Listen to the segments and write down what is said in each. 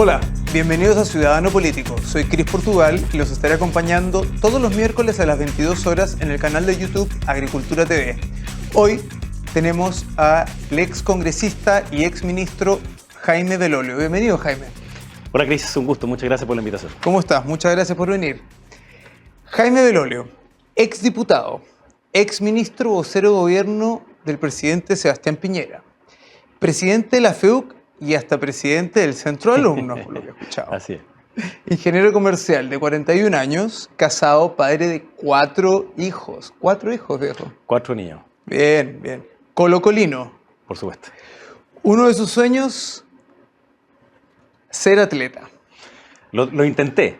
Hola, bienvenidos a Ciudadano Político. Soy Cris Portugal y los estaré acompañando todos los miércoles a las 22 horas en el canal de YouTube Agricultura TV. Hoy tenemos al ex congresista y ex ministro Jaime Belolio. Bienvenido, Jaime. Hola, Cris, un gusto. Muchas gracias por la invitación. ¿Cómo estás? Muchas gracias por venir. Jaime Belolio, ex diputado, ex ministro vocero de gobierno del presidente Sebastián Piñera, presidente de la FEUC y hasta presidente del Centro de Alumnos, por lo que he escuchado. Así es. Ingeniero comercial de 41 años, casado, padre de 4 hijos. 4 hijos, viejo. 4 niños. Bien, bien. Colocolino. Por supuesto. Uno de sus sueños, ser atleta. Lo intenté,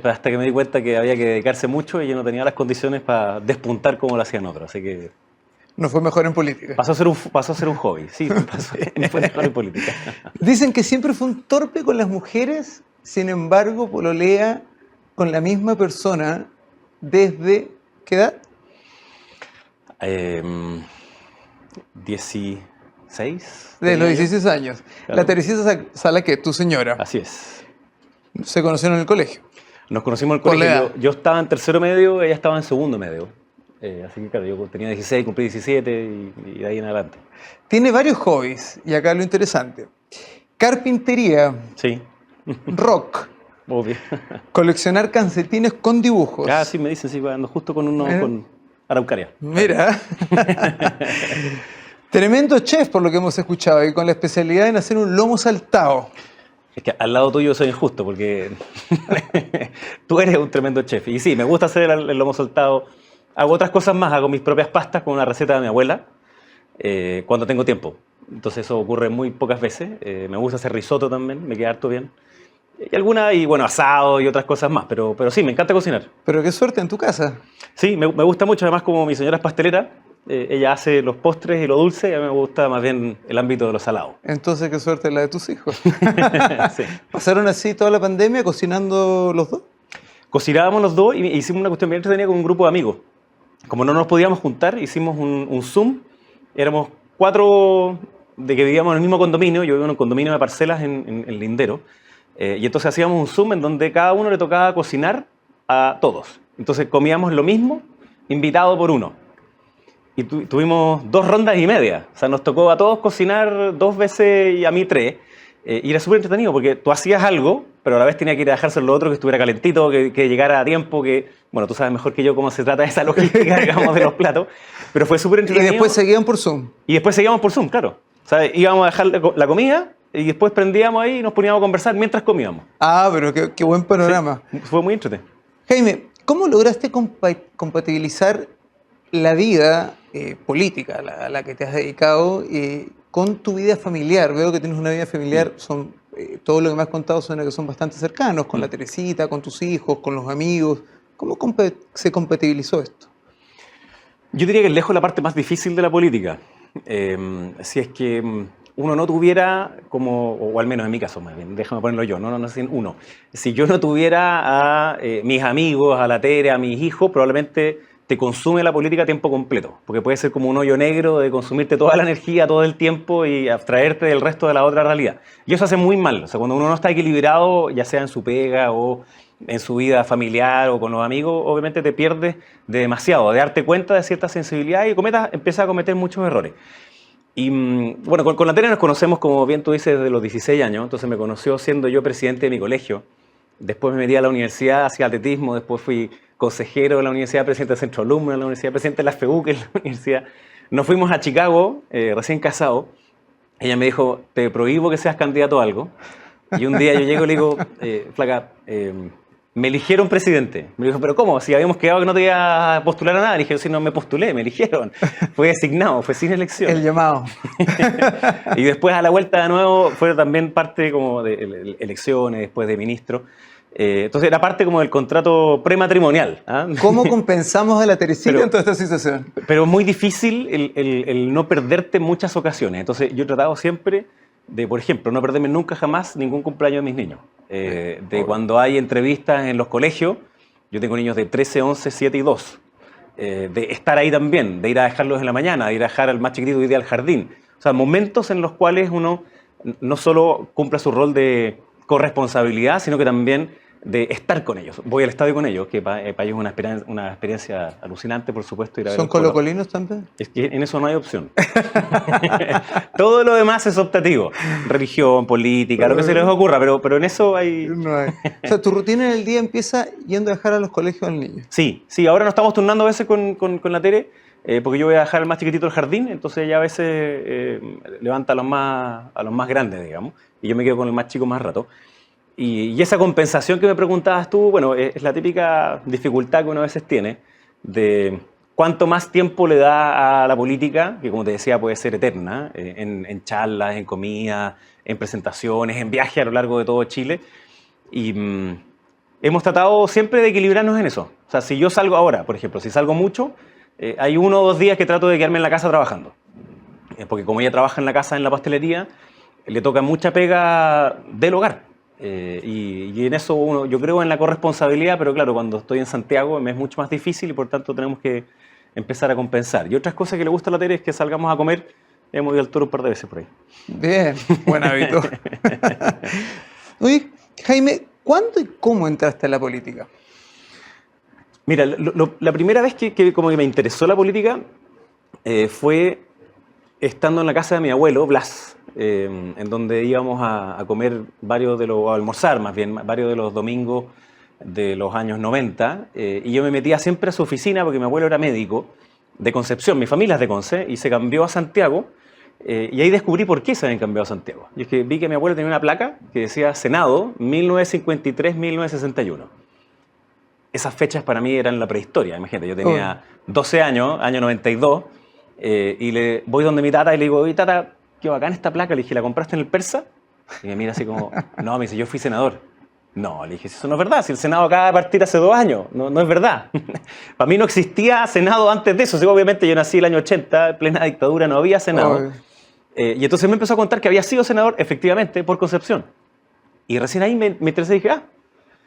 hasta que me di cuenta que había que dedicarse mucho y yo no tenía las condiciones para despuntar como lo hacían otros. Así que No fue mejor en política. pasó a ser un hobby. Sí, no fue mejor en política. Dicen que siempre fue un torpe con las mujeres, sin embargo, pololea con la misma persona desde... ¿qué edad? 16. Desde los 16 años. Claro. La Teresita Sala, que tu señora, Así es. se conocieron en el colegio. Nos conocimos en el Por la colegio. edad. Yo estaba en tercero medio, ella estaba en segundo medio. Así que claro, yo tenía 16, cumplí 17 y de ahí en adelante. Tiene varios hobbies, y acá lo interesante. Carpintería, Sí, rock, obvio. coleccionar calcetines con dibujos. Ah, sí, me dicen, sí, ando justo con uno con Araucaria. Mira. Tremendo chef, por lo que hemos escuchado, y con la especialidad en hacer un lomo saltado. Es que al lado tuyo soy injusto porque tú eres un tremendo chef. Y sí, me gusta hacer el lomo saltado. Hago otras cosas más, hago mis propias pastas con una receta de mi abuela cuando tengo tiempo. Entonces eso ocurre muy pocas veces. Me gusta hacer risotto también, me queda harto bien. Y bueno, asado y otras cosas más. Pero sí, me encanta cocinar. Pero qué suerte en tu casa. Sí, me gusta mucho. Además, como mi señora es pastelera, ella hace los postres y lo dulce. Y a mí me gusta más bien el ámbito de lo salado. Entonces, qué suerte la de tus hijos. Sí. ¿Pasaron así toda la pandemia cocinando los dos? Cocinábamos los dos y hicimos una cuestión bien entretenida con un grupo de amigos. Como no nos podíamos juntar, hicimos un Zoom. Éramos 4 de que vivíamos en el mismo condominio. Yo vivo en un condominio de parcelas en Lindero. Y entonces hacíamos un Zoom en donde cada uno le tocaba cocinar a todos. Entonces comíamos lo mismo, invitado por uno. Y tuvimos 2 rondas y media. O sea, nos tocó a todos cocinar 2 veces y a mí 3. Y era súper entretenido porque tú hacías algo, pero a la vez tenía que ir a dejarse lo otro, que estuviera calentito, que llegara a tiempo, bueno, tú sabes mejor que yo cómo se trata esa logística, digamos, de los platos. Pero fue súper Y entretenido. después seguían por Zoom. Y después seguíamos por Zoom, claro. O sea, íbamos a dejar la comida y después prendíamos ahí y nos poníamos a conversar mientras comíamos. Ah, pero qué buen panorama. Sí, fue muy entretenido. Jaime, ¿cómo lograste compatibilizar la vida política a la que te has dedicado con tu vida familiar? Veo que tienes una vida familiar, todo lo que me has contado suena que son bastante cercanos, con la Teresita, con tus hijos, con los amigos. ¿Cómo se compatibilizó esto? Yo diría que es lejos la parte más difícil de la política. Si es que uno no tuviera, o al menos en mi caso más bien, déjame ponerlo yo, no sin uno. Si yo no tuviera a mis amigos, a la Tere, a mis hijos, probablemente te consume la política a tiempo completo, porque puede ser como un hoyo negro de consumirte toda la energía todo el tiempo y abstraerte del resto de la otra realidad. Y eso hace muy mal. O sea, cuando uno no está equilibrado, ya sea en su pega o en su vida familiar o con los amigos, obviamente te pierdes de demasiado, de darte cuenta de cierta sensibilidad y empiezas a cometer muchos errores. Y bueno, con la Tere nos conocemos, como bien tú dices, desde los 16 años, entonces me conoció siendo yo presidente de mi colegio. Después me metí a la universidad, hacía atletismo, después fui consejero de la universidad, presidente del Centro de Alumnos de la universidad, presidente de la FEUC en la universidad. Nos fuimos a Chicago, recién casados. Ella me dijo, te prohíbo que seas candidato a algo. Y un día yo llego y le digo, flaca, me eligieron presidente. Me dijo, ¿pero cómo? Si habíamos quedado que no te iba a postular a nada. Le dije, si no me postulé, me eligieron. Fue designado, fue sin elección. El llamado. Y después a la vuelta de nuevo fue también parte como de elecciones, después de ministro. Entonces era parte como del contrato prematrimonial. ¿Ah? ¿Cómo compensamos a la Teresita en toda esta situación? Pero es muy difícil el no perderte en muchas ocasiones. Entonces yo he tratado siempre de, por ejemplo, no perderme nunca jamás ningún cumpleaños de mis niños. De cuando hay entrevistas en los colegios, yo tengo niños de 13, 11, 7 y 2. De estar ahí también, de ir a dejarlos en la mañana, de ir a dejar al más chiquitito y ir al jardín. O sea, momentos en los cuales uno no solo cumpla su rol de corresponsabilidad, sino que también de estar con ellos. Voy al estadio con ellos, que para ellos es una experiencia alucinante, por supuesto. Ir a ver ¿Son al Colo. colocolinos también? Es que en eso no hay opción. Todo lo demás es optativo. Religión, política, lo que se les ocurra, pero en eso hay... No hay. O sea, tu rutina en el día empieza yendo a dejar a los colegios al niño. Sí, ahora nos estamos turnando a veces con la Tere, porque yo voy a dejar al más chiquitito al jardín, entonces ella a veces levanta a los más grandes, digamos, y yo me quedo con el más chico más rato. Y esa compensación que me preguntabas tú, bueno, es la típica dificultad que uno a veces tiene de cuánto más tiempo le da a la política, que como te decía puede ser eterna, en charlas, en comidas, en presentaciones, en viajes a lo largo de todo Chile. Y hemos tratado siempre de equilibrarnos en eso. O sea, si yo salgo ahora, por ejemplo, si salgo mucho, hay 1 o 2 días que trato de quedarme en la casa trabajando. Porque como ella trabaja en la casa, en la pastelería, le toca mucha pega del hogar. Y en eso yo creo en la corresponsabilidad, pero claro, cuando estoy en Santiago me es mucho más difícil y por tanto tenemos que empezar a compensar. Y otras cosas que le gusta a la Tere es que salgamos a comer. Hemos ido al Toro un par de veces por ahí. Bien, buen hábito. Oye, Jaime, ¿cuándo y cómo entraste a la política? Mira, la primera vez que como que me interesó la política fue estando en la casa de mi abuelo, Blas, en donde íbamos a comer a almorzar más bien, varios de los domingos de los años 90, y yo me metía siempre a su oficina porque mi abuelo era médico de Concepción, mi familia es de Conce, y se cambió a Santiago, y ahí descubrí por qué se habían cambiado a Santiago. Y es que vi que mi abuelo tenía una placa que decía Senado 1953-1961. Esas fechas para mí eran la prehistoria, imagínate, yo tenía 12 años, año 92, y voy donde mi tata y le digo, oye tata, qué bacán esta placa, le dije, ¿la compraste en el Persa? Y me mira así como, no, me dice, yo fui senador. No, le dije, eso no es verdad, si el Senado acaba de partir hace 2 años, no es verdad. Para mí no existía Senado antes de eso, sí, obviamente yo nací el año 80, en plena dictadura, no había Senado. Y entonces me empezó a contar que había sido senador, efectivamente, por Concepción. Y recién ahí me interesé y dije,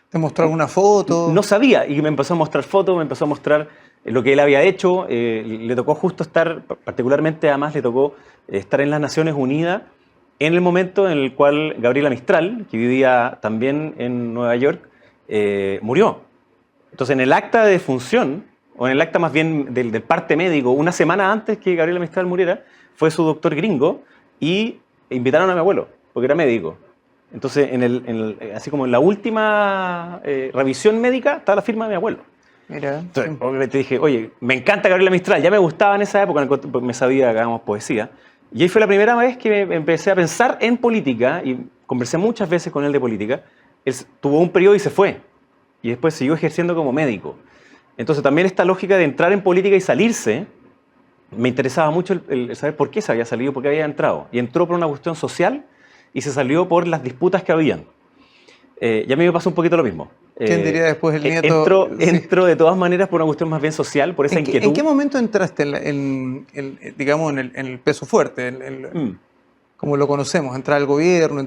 ¿te mostró alguna foto? No sabía, y me empezó a mostrar fotos, me empezó a mostrar lo que él había hecho. Le tocó justo estar, particularmente además le tocó estar en las Naciones Unidas en el momento en el cual Gabriela Mistral, que vivía también en Nueva York, murió. Entonces en el acta de defunción, o en el acta más bien del parte médico, una semana antes que Gabriela Mistral muriera, fue su doctor gringo y invitaron a mi abuelo, porque era médico. Entonces, así como en la última revisión médica, estaba la firma de mi abuelo. Mira. Entonces, obviamente dije, oye, me encanta Gabriela Mistral, ya me gustaba en esa época, porque me sabía que hagamos poesía. Y ahí fue la primera vez que me empecé a pensar en política, y conversé muchas veces con él de política. Él tuvo un periodo y se fue, y después siguió ejerciendo como médico. Entonces, también esta lógica de entrar en política y salirse, me interesaba mucho el saber por qué se había salido, por qué había entrado. Y entró por una cuestión social, y se salió por las disputas que habían. Y a mí me pasó un poquito lo mismo. ¿Quién diría después el nieto? Entro de todas maneras por una cuestión más bien social, por esa inquietud. ¿En qué momento entraste digamos, en el peso fuerte? Como lo conocemos, entrar al gobierno,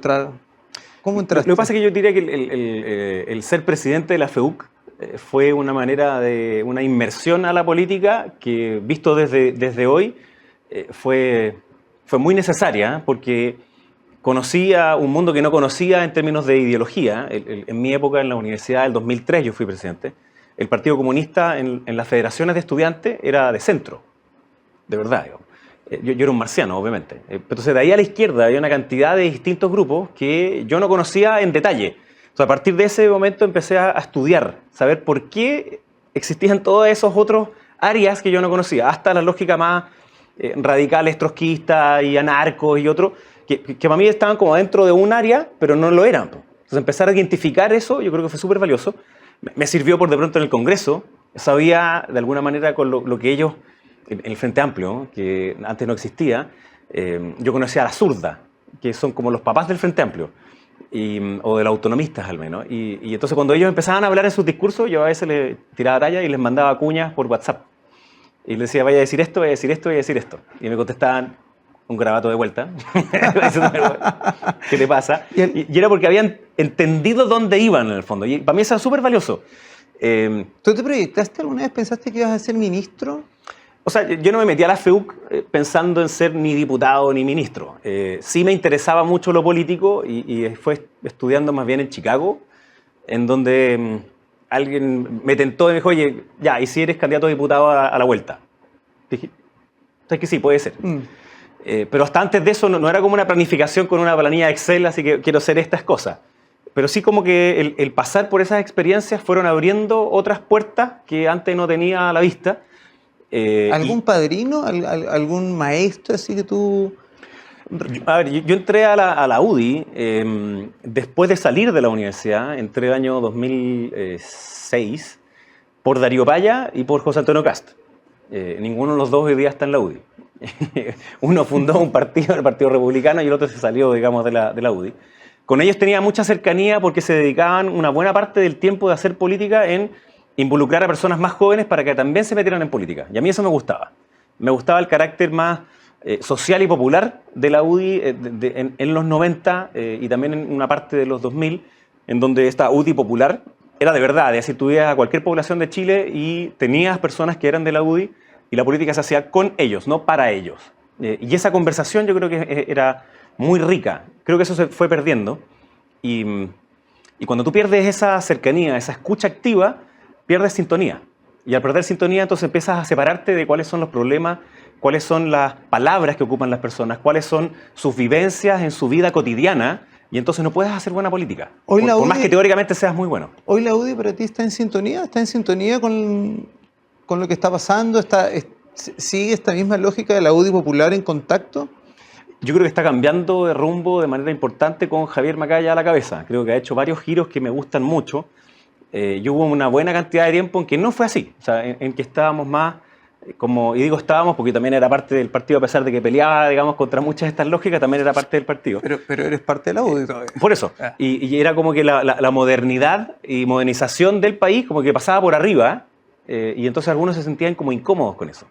¿Cómo entraste? Lo que pasa es que yo diría que el ser presidente de la FEUC fue una manera de una inmersión a la política que, visto desde hoy, fue muy necesaria, porque conocía un mundo que no conocía en términos de ideología. En mi época, en la universidad del 2003, yo fui presidente. El Partido Comunista en las federaciones de estudiantes era de centro, de verdad. Yo era un marciano, obviamente. Entonces, de ahí a la izquierda había una cantidad de distintos grupos que yo no conocía en detalle. Entonces, a partir de ese momento empecé a estudiar, saber por qué existían todos esos otros áreas que yo no conocía, hasta la lógica más radicales, trotskistas y anarcos y otros, que para mí estaban como dentro de un área, pero no lo eran. Entonces empezar a identificar eso, yo creo que fue súper valioso. Me sirvió por de pronto en el Congreso, sabía de alguna manera con lo que ellos, en el Frente Amplio, que antes no existía, yo conocía a la zurda, que son como los papás del Frente Amplio, o de los autonomistas al menos. Y entonces cuando ellos empezaban a hablar en sus discursos, yo a veces les tiraba talla y les mandaba cuñas por WhatsApp. Y les decía, vaya a decir esto, vaya a decir esto, vaya a decir esto. Y me contestaban un garabato de vuelta. ¿Qué te pasa? Y era porque habían entendido dónde iban en el fondo. Y para mí eso era súper valioso. ¿Tú te proyectaste alguna vez? ¿Pensaste que ibas a ser ministro? O sea, yo no me metí a la FEUC pensando en ser ni diputado ni ministro. Sí me interesaba mucho lo político y fue estudiando más bien en Chicago, en donde alguien me tentó y me dijo, oye, ya, ¿y si eres candidato a diputado a la vuelta? Dije, ¿sabes que sí? Puede ser. Pero hasta antes de eso no era como una planificación con una planilla de Excel, así que quiero hacer estas cosas. Pero sí como que el pasar por esas experiencias fueron abriendo otras puertas que antes no tenía a la vista. ¿Algún padrino? ¿Algún maestro así que tú...? A ver, yo entré a la UDI después de salir de la universidad, entré el año 2006, por Darío Paya y por José Antonio Cast. Ninguno de los dos hoy día está en la UDI. Uno fundó un partido, el Partido Republicano, y el otro se salió, digamos, de la UDI. Con ellos tenía mucha cercanía porque se dedicaban una buena parte del tiempo de hacer política en involucrar a personas más jóvenes para que también se metieran en política. Y a mí eso me gustaba. Me gustaba el carácter más social y popular de la UDI en los 90 y también en una parte de los 2000, en donde esta UDI popular era de verdad. Es decir, tú ibas a cualquier población de Chile y tenías personas que eran de la UDI y la política se hacía con ellos, no para ellos. Y esa conversación yo creo que era muy rica. Creo que eso se fue perdiendo. Y cuando tú pierdes esa cercanía, esa escucha activa, pierdes sintonía. Y al perder sintonía, entonces empiezas a separarte de cuáles son los problemas, cuáles son las palabras que ocupan las personas, cuáles son sus vivencias en su vida cotidiana, y entonces no puedes hacer buena política. Por más que teóricamente seas muy bueno. ¿Hoy la UDI para ti está en sintonía? ¿Está en sintonía con lo que está pasando? ¿Sigue esta misma lógica de la UDI popular en contacto? Yo creo que está cambiando de rumbo de manera importante con Javier Macaya a la cabeza. Creo que ha hecho varios giros que me gustan mucho. Y hubo una buena cantidad de tiempo en que no fue así, o sea, en que estábamos más, y digo estábamos porque también era parte del partido, a pesar de que peleaba, digamos, contra muchas de estas lógicas, también era parte del partido. Pero eres parte de la UDI todavía. Por eso, y era como que la modernidad y modernización del país como que pasaba por arriba, y entonces algunos se sentían como incómodos con eso.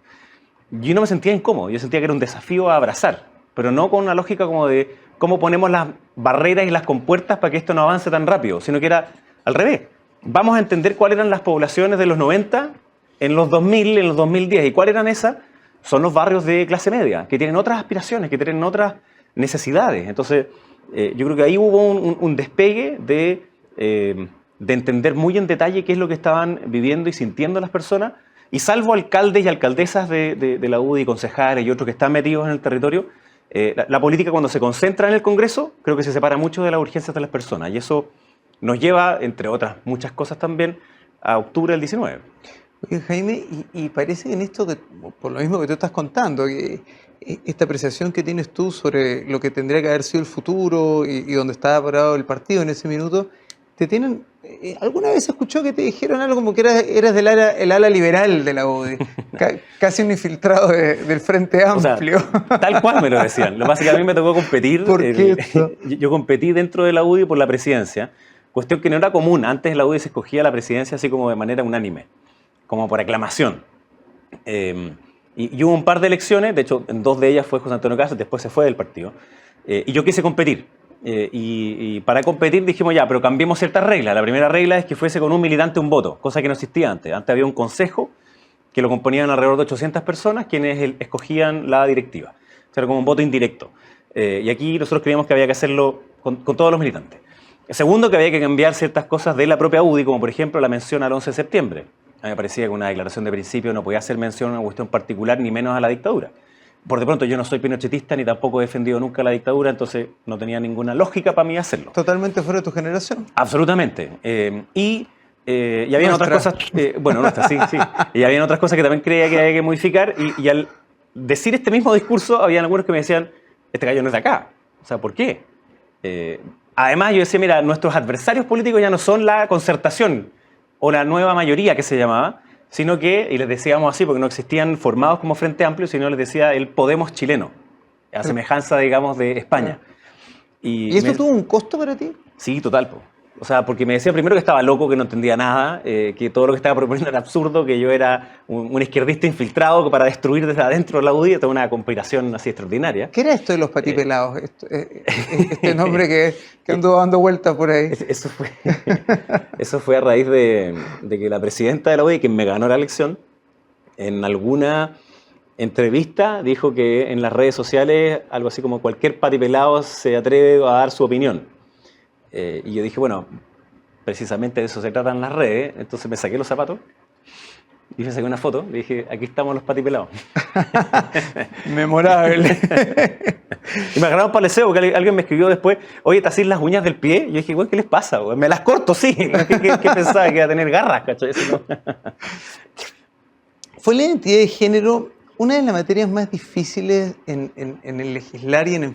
Yo no me sentía incómodo, yo sentía que era un desafío a abrazar, pero no con una lógica como de cómo ponemos las barreras y las compuertas para que esto no avance tan rápido, sino que era al revés. Vamos a entender cuáles eran las poblaciones de los 90, en los 2000, en los 2010. ¿Y cuáles eran esas? Son los barrios de clase media, que tienen otras aspiraciones, que tienen otras necesidades. Entonces, yo creo que ahí hubo un despegue de entender muy en detalle qué es lo que estaban viviendo y sintiendo las personas. Y salvo alcaldes y alcaldesas de la UDI, concejales y otros que están metidos en el territorio, la política cuando se concentra en el Congreso, creo que se separa mucho de las urgencias de las personas. Y eso nos lleva, entre otras muchas cosas también, a octubre del 19. Oye, Jaime, y parece que en esto, por lo mismo que tú estás contando, que esta apreciación que tienes tú sobre lo que tendría que haber sido el futuro y dónde estaba parado el partido en ese minuto, te tienen... ¿Alguna vez escuchó que te dijeron algo como que eras el ala liberal de la UDI? Casi un infiltrado del Frente Amplio. O sea, tal cual me lo decían. Lo que pasa es que a mí me tocó competir. ¿Por qué? Yo competí dentro de la UDI por la presidencia. Cuestión que no era común. Antes en la UDI se escogía la presidencia así como de manera unánime, como por aclamación. Y hubo un par de elecciones, de hecho en dos de ellas fue José Antonio Cast, después se fue del partido. Y yo quise competir. Y para competir dijimos ya, pero cambiemos ciertas reglas. La primera regla es que fuese con un militante un voto, cosa que no existía antes. Antes había un consejo que lo componían alrededor de 800 personas, quienes escogían la directiva. O sea, era como un voto indirecto. Y aquí nosotros creíamos que había que hacerlo con todos los militantes. Segundo, que había que cambiar ciertas cosas de la propia UDI, como por ejemplo la mención al 11 de septiembre. A mí me parecía que una declaración de principio no podía hacer mención a una cuestión particular, ni menos a la dictadura. Por de pronto yo no soy pinochetista ni tampoco he defendido nunca la dictadura, entonces no tenía ninguna lógica para mí hacerlo. Totalmente fuera de tu generación. Absolutamente. Y había otras cosas, bueno, nuestra, sí. Y había otras cosas que también creía que había que modificar y al decir este mismo discurso, había algunos que me decían, este gallo no es de acá. O sea, ¿por qué? Además, yo decía, mira, nuestros adversarios políticos ya no son la concertación o la nueva mayoría que se llamaba, sino que, y les decíamos así, porque no existían formados como Frente Amplio, sino les decía el Podemos chileno, a semejanza, digamos, de España. ¿Y esto tuvo un costo para ti? Sí, total. O sea, porque me decía primero que estaba loco, que no entendía nada, que todo lo que estaba proponiendo era absurdo, que yo era un izquierdista infiltrado para destruir desde adentro la UDI, toda una conspiración así extraordinaria. ¿Qué era esto de los patipelados? Este nombre que anduvo dando vueltas por ahí. Eso fue a raíz de que la presidenta de la UDI, quien me ganó la elección, en alguna entrevista dijo que en las redes sociales, algo así como cualquier patipelado se atreve a dar su opinión. Y yo dije, bueno, precisamente de eso se tratan las redes, entonces me saqué los zapatos y me saqué una foto y dije, aquí estamos los patipelados. Memorable. Y me agarraron para el deseo, porque alguien me escribió después, oye, ¿te hacís las uñas del pie? Y yo dije, güey, ¿qué les pasa? Güey? Me las corto, sí. ¿Qué pensaba? Que iba a tener garras, ¿cachai? No. ¿Fue la identidad de género una de las materias más difíciles en el legislar y en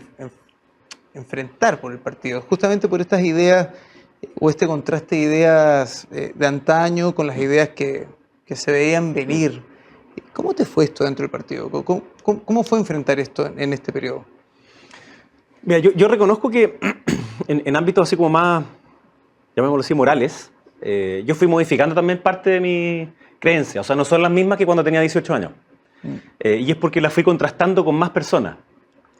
enfrentar por el partido? Justamente por estas ideas o este contraste de ideas de antaño con las ideas que se veían venir. ¿Cómo te fue esto dentro del partido? ¿Cómo fue enfrentar esto en este periodo? Mira, yo reconozco que en ámbitos así como más, llamémoslo así, morales, yo fui modificando también parte de mi creencia. O sea, no son las mismas que cuando tenía 18 años. Y es porque las fui contrastando con más personas.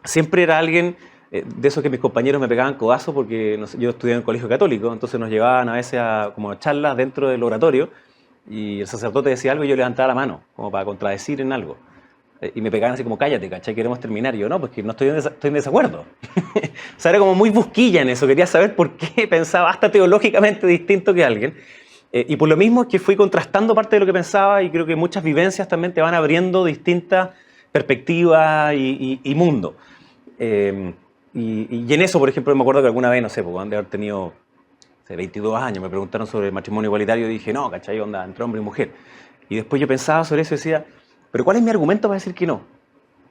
Siempre era alguien de esos que mis compañeros me pegaban codazos porque no sé, yo estudié en un colegio católico, entonces nos llevaban a veces a como charlas dentro del oratorio y el sacerdote decía algo y yo levantaba la mano como para contradecir en algo. Y me pegaban así como, cállate, ¿cachai? Queremos terminar. Y yo, no, pues que no estoy en desacuerdo. O sea, era como muy busquilla en eso. Quería saber por qué pensaba hasta teológicamente distinto que alguien. Y por lo mismo es que fui contrastando parte de lo que pensaba y creo que muchas vivencias también te van abriendo distintas perspectivas y mundo. Y en eso, por ejemplo, me acuerdo que alguna vez, no sé, pues, de haber tenido 22 años, me preguntaron sobre el matrimonio igualitario y dije, no, ¿cachai? Onda, entre hombre y mujer. Y después yo pensaba sobre eso y decía, ¿pero cuál es mi argumento para decir que no?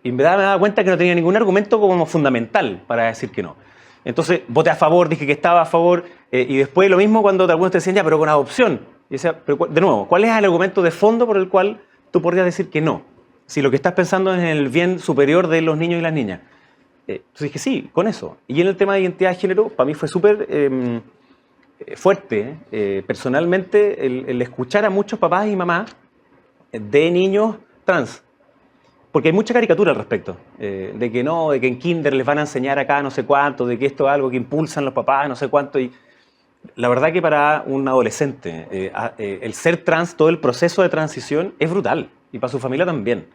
Y en verdad me daba cuenta que no tenía ningún argumento como fundamental para decir que no. Entonces voté a favor, dije que estaba a favor, y después lo mismo cuando algunos te decían, ya, pero con adopción. Y decía, pero de nuevo, ¿cuál es el argumento de fondo por el cual tú podrías decir que no? Si lo que estás pensando es en el bien superior de los niños y las niñas. Entonces dije, sí, con eso. Y en el tema de identidad de género, para mí fue súper fuerte, personalmente, el escuchar a muchos papás y mamás de niños trans. Porque hay mucha caricatura al respecto, de que no, de que en kinder les van a enseñar acá no sé cuánto, de que esto es algo que impulsan los papás no sé cuánto. Y la verdad que para un adolescente el ser trans, todo el proceso de transición es brutal, y para su familia también.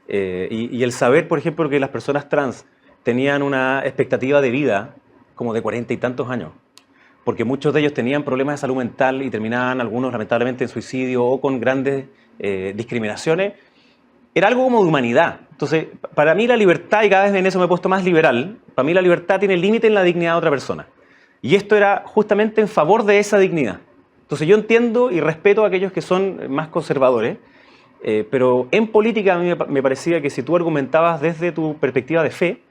Y el saber, por ejemplo, que las personas trans tenían una expectativa de vida como de 40 y tantos años, porque muchos de ellos tenían problemas de salud mental y terminaban algunos lamentablemente en suicidio o con grandes discriminaciones, era algo como de humanidad. Entonces, para mí la libertad, y cada vez en eso me he puesto más liberal, para mí la libertad tiene límite en la dignidad de otra persona. Y esto era justamente en favor de esa dignidad. Entonces yo entiendo y respeto a aquellos que son más conservadores, pero en política a mí me parecía que si tú argumentabas desde tu perspectiva de fe,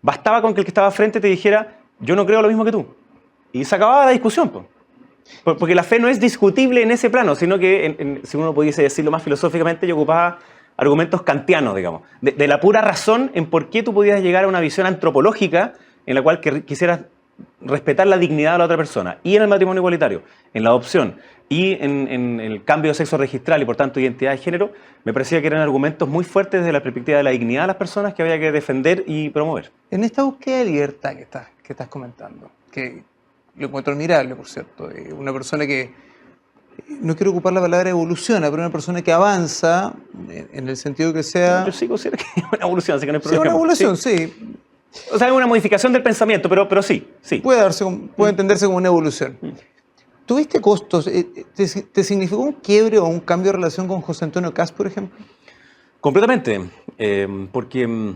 bastaba con que el que estaba frente te dijera, yo no creo lo mismo que tú. Y se acababa la discusión, pues. Porque la fe no es discutible en ese plano, sino que, si uno pudiese decirlo más filosóficamente, yo ocupaba argumentos kantianos, digamos, de la pura razón en por qué tú podías llegar a una visión antropológica en la cual quisieras respetar la dignidad de la otra persona. Y en el matrimonio igualitario, en la adopción y en el cambio de sexo registral y por tanto identidad de género, me parecía que eran argumentos muy fuertes desde la perspectiva de la dignidad de las personas que había que defender y promover. En esta búsqueda de libertad que estás comentando, que lo encuentro admirable, por cierto, una persona que, no quiero ocupar la palabra evoluciona, pero una persona que avanza en el sentido que sea... Yo sí considero que es una evolución, así que no hay Sí, problema. una evolución, sí. O sea, es una modificación del pensamiento, pero sí, sí. Puede entenderse como una evolución. ¿Tuviste costos? ¿Te significó un quiebre o un cambio de relación con José Antonio Kast, por ejemplo? Completamente, porque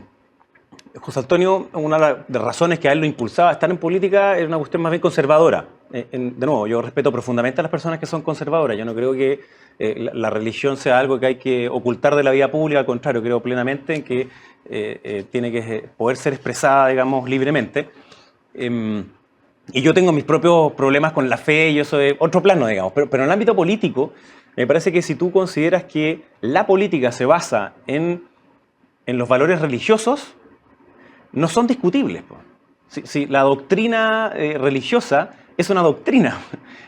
José Antonio, una de las razones que a él lo impulsaba a estar en política era una cuestión más bien conservadora. De nuevo, yo respeto profundamente a las personas que son conservadoras. Yo no creo que la religión sea algo que hay que ocultar de la vida pública. Al contrario, creo plenamente en que tiene que poder ser expresada, digamos, libremente. Y yo tengo mis propios problemas con la fe y eso es otro plano, digamos. Pero en el ámbito político, me parece que si tú consideras que la política se basa en los valores religiosos, no son discutibles. Si la doctrina religiosa es una doctrina,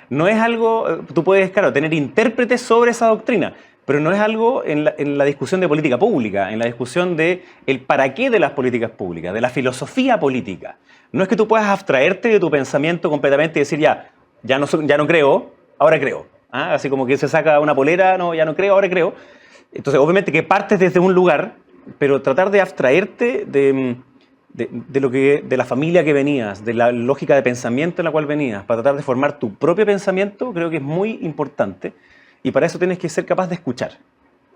no es algo, tú puedes, claro, tener intérpretes sobre esa doctrina, pero no es algo en la discusión de política pública, en la discusión de el para qué de las políticas públicas, de la filosofía política. No es que tú puedas abstraerte de tu pensamiento completamente y decir, ya no creo, ahora creo. ¿Ah? Así como que se saca una polera, no, ya no creo, ahora creo. Entonces, obviamente que partes desde un lugar, pero tratar de abstraerte de la familia que venías, de la lógica de pensamiento en la cual venías, para tratar de formar tu propio pensamiento, creo que es muy importante. Y para eso tienes que ser capaz de escuchar.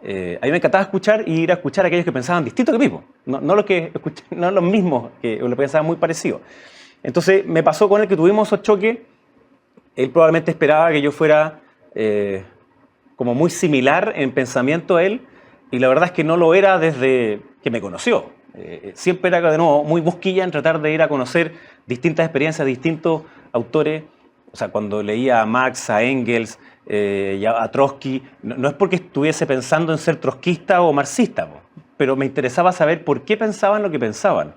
A mí me encantaba escuchar y ir a escuchar a aquellos que pensaban distinto que mismo, no los mismos, que lo pensaban muy parecido. Entonces me pasó con él que tuvimos esos choques. Él probablemente esperaba que yo fuera como muy similar en pensamiento a él, y la verdad es que no lo era desde que me conoció. Siempre era, de nuevo, muy busquilla en tratar de ir a conocer distintas experiencias, distintos autores. O sea, cuando leía a Marx, a Engels, y a Trotsky, no es porque estuviese pensando en ser trotskista o marxista, pero me interesaba saber por qué pensaban lo que pensaban.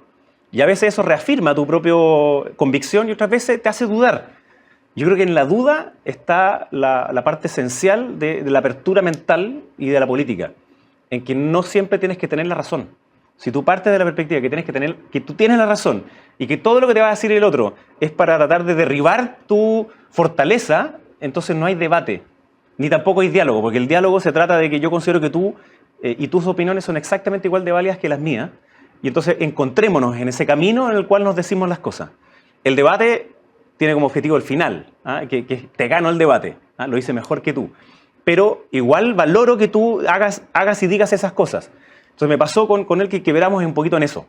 Y a veces eso reafirma tu propia convicción y otras veces te hace dudar. Yo creo que en la duda está la parte esencial de la apertura mental y de la política, en que no siempre tienes que tener la razón. Si tú partes de la perspectiva que tú tienes la razón y que todo lo que te va a decir el otro es para tratar de derribar tu fortaleza, entonces no hay debate, ni tampoco hay diálogo, porque el diálogo se trata de que yo considero que tú y tus opiniones son exactamente igual de válidas que las mías, y entonces encontrémonos en ese camino en el cual nos decimos las cosas. El debate tiene como objetivo el final, que te gano el debate, lo hice mejor que tú, pero igual valoro que tú hagas y digas esas cosas. Entonces me pasó con él que quebramos un poquito en eso,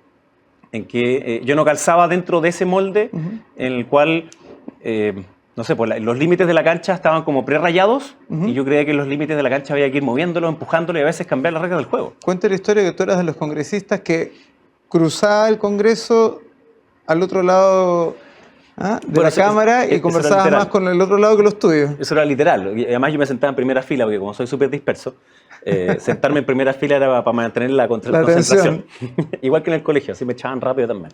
en que yo no calzaba dentro de ese molde en el cual, no sé, pues los límites de la cancha estaban como prerayados, y yo creía que los límites de la cancha había que ir moviéndolo, empujándolo y a veces cambiar las reglas del juego. Cuenta la historia que tú eras de los congresistas que cruzaba el Congreso al otro lado de la cámara y conversabas más con el otro lado que los tuyos. Eso era literal. Y además yo me sentaba en primera fila, porque como soy súper disperso, sentarme en primera fila era para mantener la concentración. Igual que en el colegio, así me echaban rápido también.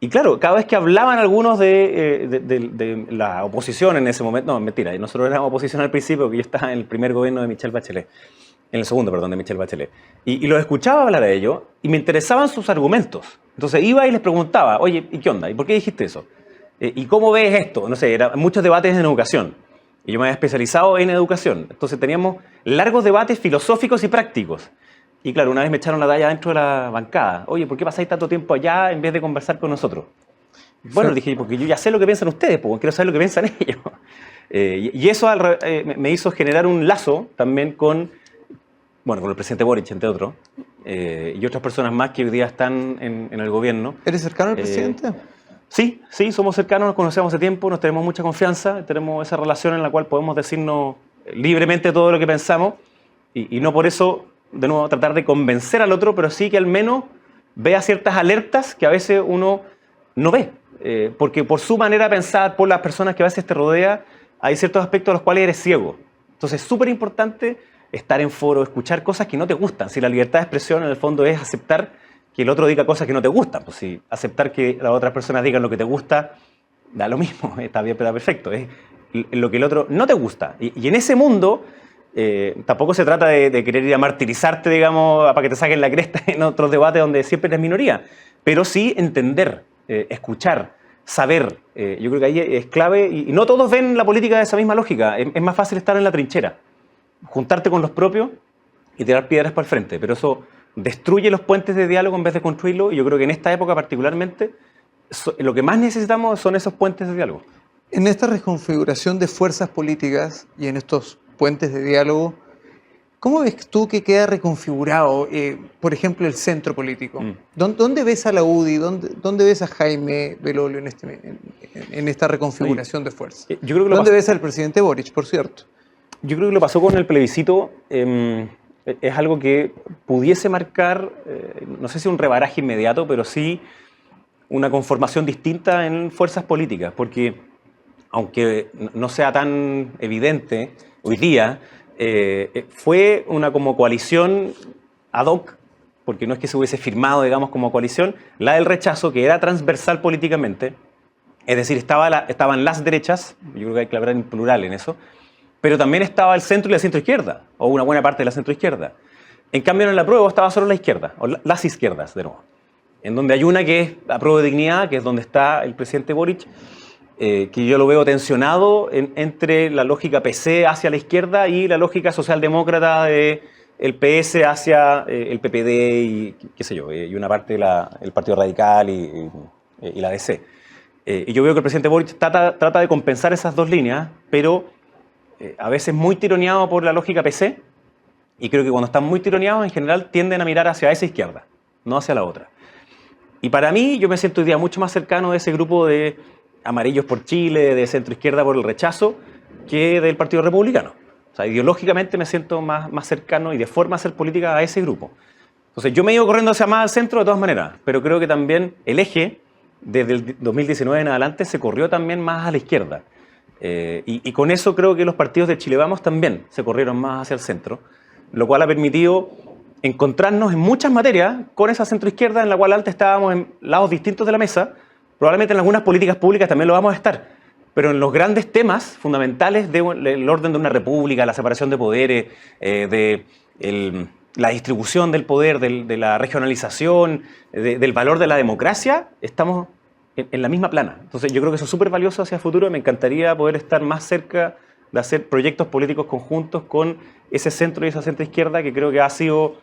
Y claro, cada vez que hablaban algunos de la oposición en ese momento, no, mentira, nosotros éramos oposición al principio, porque yo estaba en el primer gobierno de Michelle Bachelet, en el segundo, perdón, de Michelle Bachelet, y los escuchaba hablar a ellos y me interesaban sus argumentos. Entonces iba y les preguntaba, oye, ¿y qué onda? ¿Y por qué dijiste eso? ¿Y cómo ves esto? No sé, eran muchos debates en educación. Y yo me había especializado en educación. Entonces teníamos largos debates filosóficos y prácticos. Y claro, una vez me echaron la talla dentro de la bancada. Oye, ¿por qué pasáis tanto tiempo allá en vez de conversar con nosotros? Bueno, dije, porque yo ya sé lo que piensan ustedes, pues quiero saber lo que piensan ellos. Y eso me hizo generar un lazo también con el presidente Boric, entre otros, y otras personas más que hoy día están en el gobierno. ¿Eres cercano al presidente? Sí, somos cercanos, nos conocemos hace tiempo, nos tenemos mucha confianza, tenemos esa relación en la cual podemos decirnos libremente todo lo que pensamos, y no por eso, de nuevo, tratar de convencer al otro, pero sí que al menos vea ciertas alertas que a veces uno no ve, porque por su manera de pensar, por las personas que a veces te rodea, hay ciertos aspectos a los cuales eres ciego. Entonces es súper importante estar en foro, escuchar cosas que no te gustan. Si la libertad de expresión en el fondo es aceptar que el otro diga cosas que no te gustan, pues si aceptar que las otras personas digan lo que te gusta, da lo mismo, está bien, pero perfecto, es lo que el otro no te gusta. Y en ese mundo tampoco se trata de querer ir a martirizarte, digamos, para que te saquen la cresta en otros debates donde siempre eres minoría, pero sí entender, escuchar, saber. Yo creo que ahí es clave, y no todos ven la política de esa misma lógica. Es más fácil estar en la trinchera, juntarte con los propios y tirar piedras para el frente, pero eso destruye los puentes de diálogo en vez de construirlo, y yo creo que en esta época particularmente lo que más necesitamos son esos puentes de diálogo. En esta reconfiguración de fuerzas políticas y en estos puentes de diálogo, ¿cómo ves tú que queda reconfigurado, por ejemplo, el centro político? ¿Dónde ves a la UDI? ¿Dónde ves a Jaime Belolio en esta reconfiguración de fuerzas? ¿Dónde ves al presidente Boric, por cierto? Yo creo que lo pasó con el plebiscito. Es algo que pudiese marcar, no sé si un rebaraje inmediato, pero sí una conformación distinta en fuerzas políticas, porque aunque no sea tan evidente hoy día, fue una como coalición ad hoc, porque no es que se hubiese firmado, digamos, como coalición, la del rechazo, que era transversal políticamente, es decir, estaban las derechas, yo creo que hay que hablar en plural en eso, pero también estaba el centro y la centroizquierda, o una buena parte de la centroizquierda. En cambio, en el apruebo estaba solo la izquierda, o las izquierdas, de nuevo. En donde hay una que es apruebo de dignidad, que es donde está el presidente Boric, que yo lo veo tensionado entre la lógica PC hacia la izquierda y la lógica socialdemócrata de el PS hacia el PPD y qué sé yo, y una parte del Partido Radical y la DC. Y yo veo que el presidente Boric trata de compensar esas dos líneas, pero a veces muy tironeado por la lógica PC, y creo que cuando están muy tironeados en general tienden a mirar hacia esa izquierda, no hacia la otra. Y para mí yo me siento hoy día mucho más cercano de ese grupo de amarillos por Chile, de centro izquierda por el rechazo, que del Partido Republicano. O sea, ideológicamente me siento más cercano y de forma de hacer política a ese grupo. Entonces yo me he ido corriendo hacia más al centro de todas maneras, pero creo que también el eje desde el 2019 en adelante se corrió también más a la izquierda. Y con eso creo que los partidos de Chile Vamos también se corrieron más hacia el centro, lo cual ha permitido encontrarnos en muchas materias con esa centroizquierda en la cual antes estábamos en lados distintos de la mesa. Probablemente en algunas políticas públicas también lo vamos a estar, pero en los grandes temas fundamentales del orden de una república, la separación de poderes, la distribución del poder, de la regionalización, del valor de la democracia, estamos en la misma plana. Entonces yo creo que eso es súper valioso hacia el futuro y me encantaría poder estar más cerca de hacer proyectos políticos conjuntos con ese centro y esa centroizquierda que creo que ha sido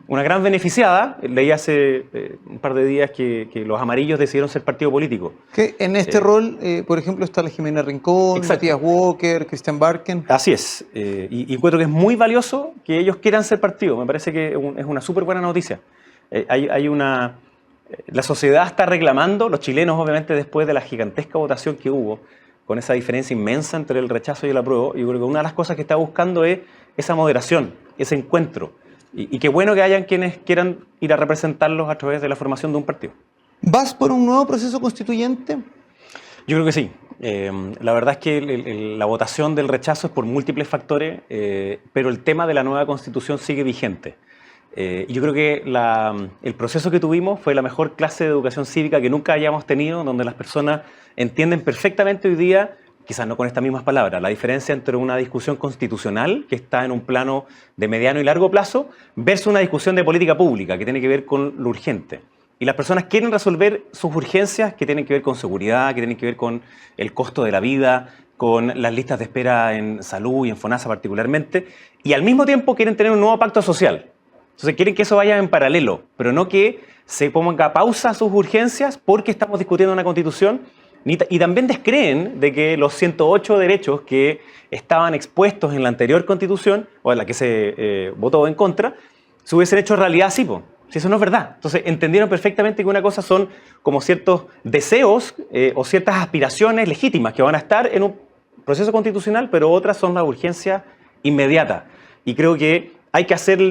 una gran beneficiada. Leí hace un par de días que los amarillos decidieron ser partido político. Que en este rol, por ejemplo, está la Jimena Rincón, exacto. Matías Walker, Christian Barken. Así es. Y encuentro que es muy valioso que ellos quieran ser partido. Me parece que es una súper buena noticia. La sociedad está reclamando, los chilenos obviamente después de la gigantesca votación que hubo, con esa diferencia inmensa entre el rechazo y el apruebo, yo creo que una de las cosas que está buscando es esa moderación, ese encuentro. Y qué bueno que hayan quienes quieran ir a representarlos a través de la formación de un partido. ¿Vas por un nuevo proceso constituyente? Yo creo que sí. La verdad es que la votación del rechazo es por múltiples factores, pero el tema de la nueva constitución sigue vigente. Y yo creo que el proceso que tuvimos fue la mejor clase de educación cívica que nunca hayamos tenido, donde las personas entienden perfectamente hoy día, quizás no con estas mismas palabras, la diferencia entre una discusión constitucional, que está en un plano de mediano y largo plazo, versus una discusión de política pública, que tiene que ver con lo urgente. Y las personas quieren resolver sus urgencias, que tienen que ver con seguridad, que tienen que ver con el costo de la vida, con las listas de espera en salud y en FONASA particularmente, y al mismo tiempo quieren tener un nuevo pacto social. Entonces quieren que eso vaya en paralelo, pero no que se ponga pausa a sus urgencias porque estamos discutiendo una constitución, y también descreen de que los 108 derechos que estaban expuestos en la anterior constitución, o en la que se votó en contra, se hubiesen hecho realidad así, po. Si eso no es verdad. Entonces entendieron perfectamente que una cosa son como ciertos deseos o ciertas aspiraciones legítimas que van a estar en un proceso constitucional, pero otras son las urgencias inmediatas. Y creo que hay que hacer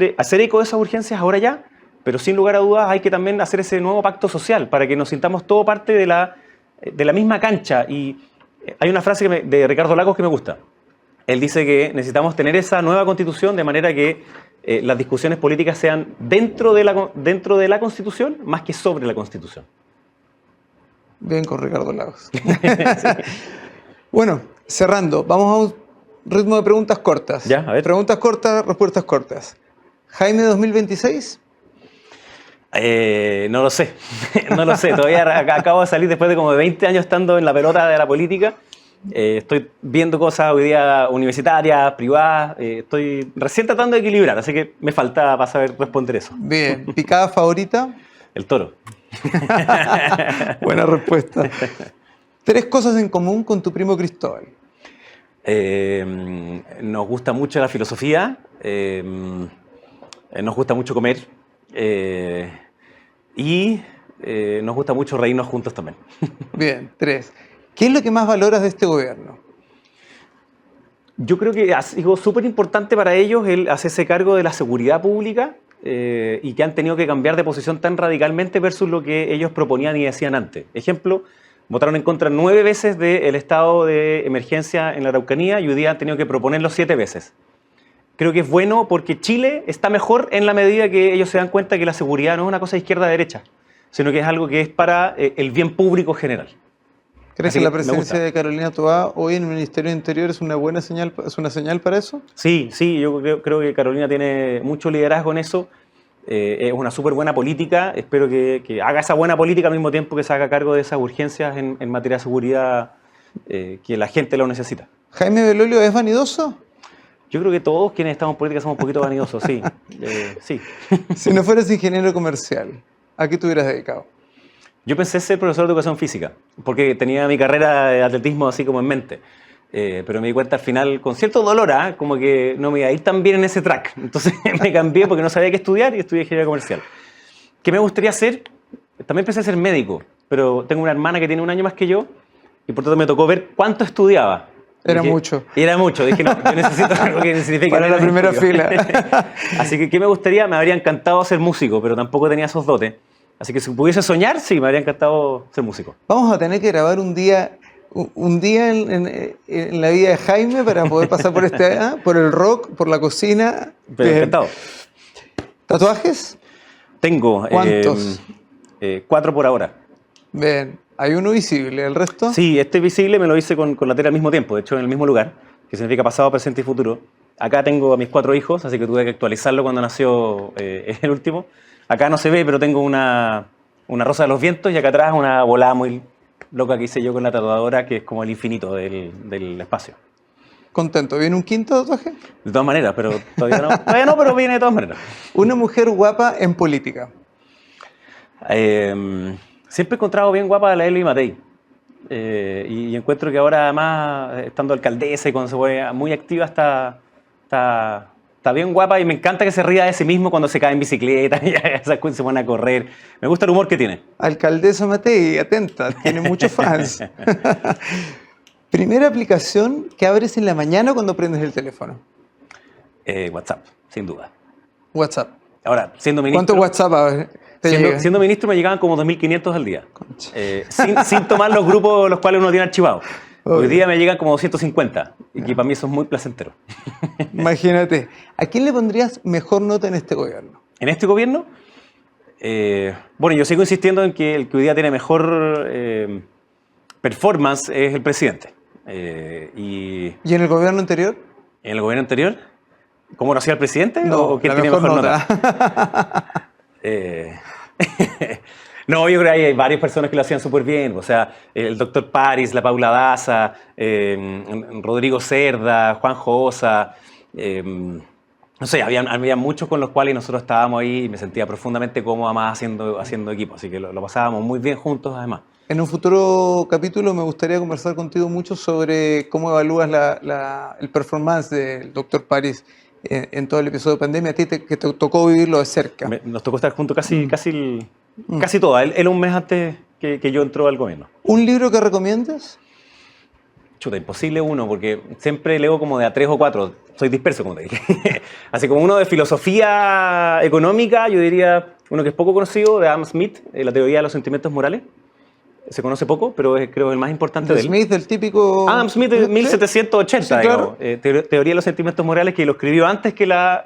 eco de esas urgencias ahora ya, pero sin lugar a dudas hay que también hacer ese nuevo pacto social para que nos sintamos todo parte de la misma cancha. Y hay una frase de Ricardo Lagos que me gusta. Él dice que necesitamos tener esa nueva constitución de manera que las discusiones políticas sean dentro de la Constitución más que sobre la Constitución. Bien con Ricardo Lagos. Sí. Bueno, cerrando, vamos a un ritmo de preguntas cortas. Ya, a ver. Preguntas cortas, respuestas cortas. ¿Jaime 2026? No lo sé, no lo sé. Todavía acabo de salir después de como 20 años estando en la pelota de la política. Estoy viendo cosas hoy día universitarias, privadas. Estoy recién tratando de equilibrar, así que me falta para saber responder eso. Bien. ¿Picada favorita? El toro. Buena respuesta. 3 cosas en común con tu primo Cristóbal. Nos gusta mucho la filosofía, nos gusta mucho comer y nos gusta mucho reírnos juntos también. Bien, 3. ¿Qué es lo que más valoras de este gobierno? Yo creo que ha sido súper importante para ellos el hacerse cargo de la seguridad pública y que han tenido que cambiar de posición tan radicalmente versus lo que ellos proponían y decían antes. Ejemplo, votaron en contra 9 veces del estado de emergencia en la Araucanía y hoy día han tenido que proponerlo 7 veces. Creo que es bueno porque Chile está mejor en la medida que ellos se dan cuenta que la seguridad no es una cosa de izquierda a derecha, sino que es algo que es para el bien público general. ¿Crees que la presencia de Carolina Toá hoy en el Ministerio de Interior es una buena señal, es una señal para eso? Sí, yo creo que Carolina tiene mucho liderazgo en eso. Es una súper buena política. Espero que haga esa buena política al mismo tiempo que se haga cargo de esas urgencias en materia de seguridad que la gente lo necesita. ¿Jaime Belolio es vanidoso? Yo creo que todos quienes estamos en política somos un poquito vanidosos, sí. Sí. Si no fueras ingeniero comercial, ¿a qué te hubieras dedicado? Yo pensé ser profesor de educación física, porque tenía mi carrera de atletismo así como en mente. Pero me di cuenta al final, con cierto dolor, como que no me iba a ir tan bien en ese track. Entonces me cambié porque no sabía qué estudiar y estudié ingeniería comercial. ¿Qué me gustaría hacer? También pensé ser médico, pero tengo una hermana que tiene 1 año más que yo y por tanto me tocó ver cuánto estudiaba. Era mucho. Y era mucho. Dije, no, yo necesito algo que signifique para la primera fila. Así que, ¿qué me gustaría? Me habría encantado ser músico, pero tampoco tenía esos dotes. Así que si pudiese soñar, sí, me habría encantado ser músico. Vamos a tener que grabar un día en la vida de Jaime para poder pasar por por el rock, por la cocina. Pero encantado. ¿Tatuajes? Tengo. ¿Cuántos? 4 por ahora. Bien. ¿Hay uno visible? ¿El resto? Sí, este visible me lo hice con la tela al mismo tiempo, de hecho en el mismo lugar, que significa pasado, presente y futuro. Acá tengo a mis 4 hijos, así que tuve que actualizarlo cuando nació el último. Acá no se ve, pero tengo una rosa de los vientos y acá atrás una volada muy loca que hice yo con la tatuadora, que es como el infinito del espacio. Contento. ¿Viene un quinto tatuaje? De todas maneras, pero todavía no. Todavía no, pero viene de todas maneras. Una mujer guapa en política. Siempre he encontrado bien guapa a la Elvi Matei. Y encuentro que ahora, además, estando alcaldesa y cuando se vuelve muy activa, está bien guapa y me encanta que se ría de sí mismo cuando se cae en bicicleta y se pone a correr. Me gusta el humor que tiene. Alcaldesa Matei, atenta, tiene muchos fans. Primera aplicación que abres en la mañana cuando prendes el teléfono. WhatsApp, sin duda. WhatsApp. Ahora, siendo ministro... ¿Cuánto WhatsApp siendo ministro me llegaban como 2.500 al día. Sin tomar los grupos los cuales uno tiene archivados. Hoy día me llegan como 250, y que para mí eso es muy placentero. Imagínate. ¿A quién le pondrías mejor nota en este gobierno? ¿En este gobierno? Bueno, yo sigo insistiendo en que el que hoy día tiene mejor performance es el presidente. ¿Y en el gobierno anterior? ¿En el gobierno anterior? ¿Cómo lo hacía el presidente? No, ¿O quién tiene mejor nota? No, yo creo que hay varias personas que lo hacían súper bien. O sea, el doctor París, la Paula Daza, Rodrigo Cerda, Juan Josa. No sé, había muchos con los cuales nosotros estábamos ahí y me sentía profundamente cómoda más haciendo equipo. Así que lo pasábamos muy bien juntos, además. En un futuro capítulo me gustaría conversar contigo mucho sobre cómo evalúas el performance del doctor París en todo el episodio de pandemia. A ti que te tocó vivirlo de cerca. Nos tocó estar juntos casi toda. Él un mes antes que yo entró al gobierno. ¿Un libro que recomiendas? Chuta, imposible uno, porque siempre leo como de a 3 o 4. Soy disperso, como te dije. Así como uno de filosofía económica, yo diría uno que es poco conocido, de Adam Smith, la teoría de los sentimientos morales. Se conoce poco, pero creo el más importante de él. Smith, el típico... Adam Smith de 1780, sí, claro. Teoría de los sentimientos morales, que lo escribió antes que la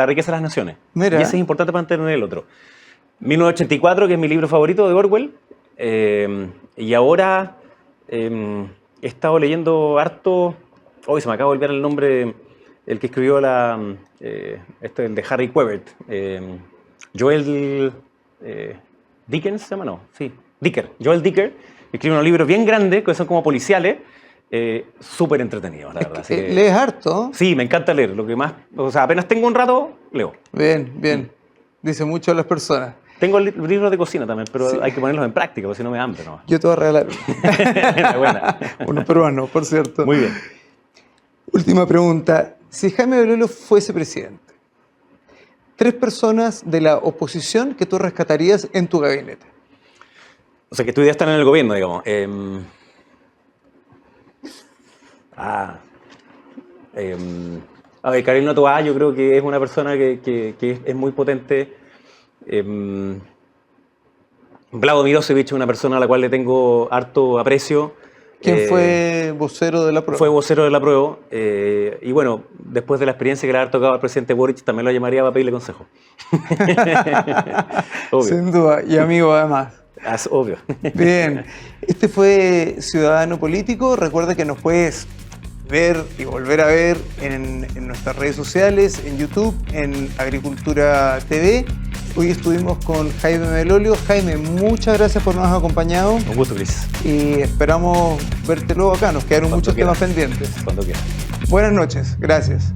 riqueza de las naciones. Mira. Y ese es importante para entender el otro. 1984, que es mi libro favorito de Orwell. Y ahora he estado leyendo harto... Hoy se me acaba de olvidar el nombre, el que escribió el de Harry Quebert. Joel Dickens, ¿se llama? No, sí. Joel Dicker, escribe unos libros bien grandes, que son como policiales, súper entretenidos, la verdad. ¿Lees harto? Sí, me encanta leer. Lo que más, o sea, apenas tengo un rato, leo. Bien, bien. Dice mucho a las personas. Tengo libros de cocina también, pero sí, hay que ponerlos en práctica, porque si no me da hambre. ¿No? Yo te voy a regalar buena. Unos peruanos, por cierto. Muy bien. Última pregunta. Si Jaime Belolio fuese presidente, 3 personas de la oposición que tú rescatarías en tu gabinete. O sea, que tu idea está en el gobierno, digamos. A ver, Carolina Toá, yo creo que es una persona que es muy potente. Vlado Mirosevic es una persona a la cual le tengo harto aprecio. ¿Quién fue vocero de la prueba? Fue vocero de la prueba. Y bueno, después de la experiencia que le ha tocado al presidente Boric, también lo llamaría para pedirle consejo. Sin duda, y amigo además. Es obvio. Bien, este fue Ciudadano Político. Recuerda que nos puedes ver y volver a ver en nuestras redes sociales, en YouTube, en Agricultura TV. Hoy estuvimos con Jaime Belolio. Jaime, muchas gracias por habernos acompañado. Un gusto, Cris. Y esperamos verte luego acá. Nos quedaron muchos temas pendientes. Cuando quieras. Buenas noches. Gracias.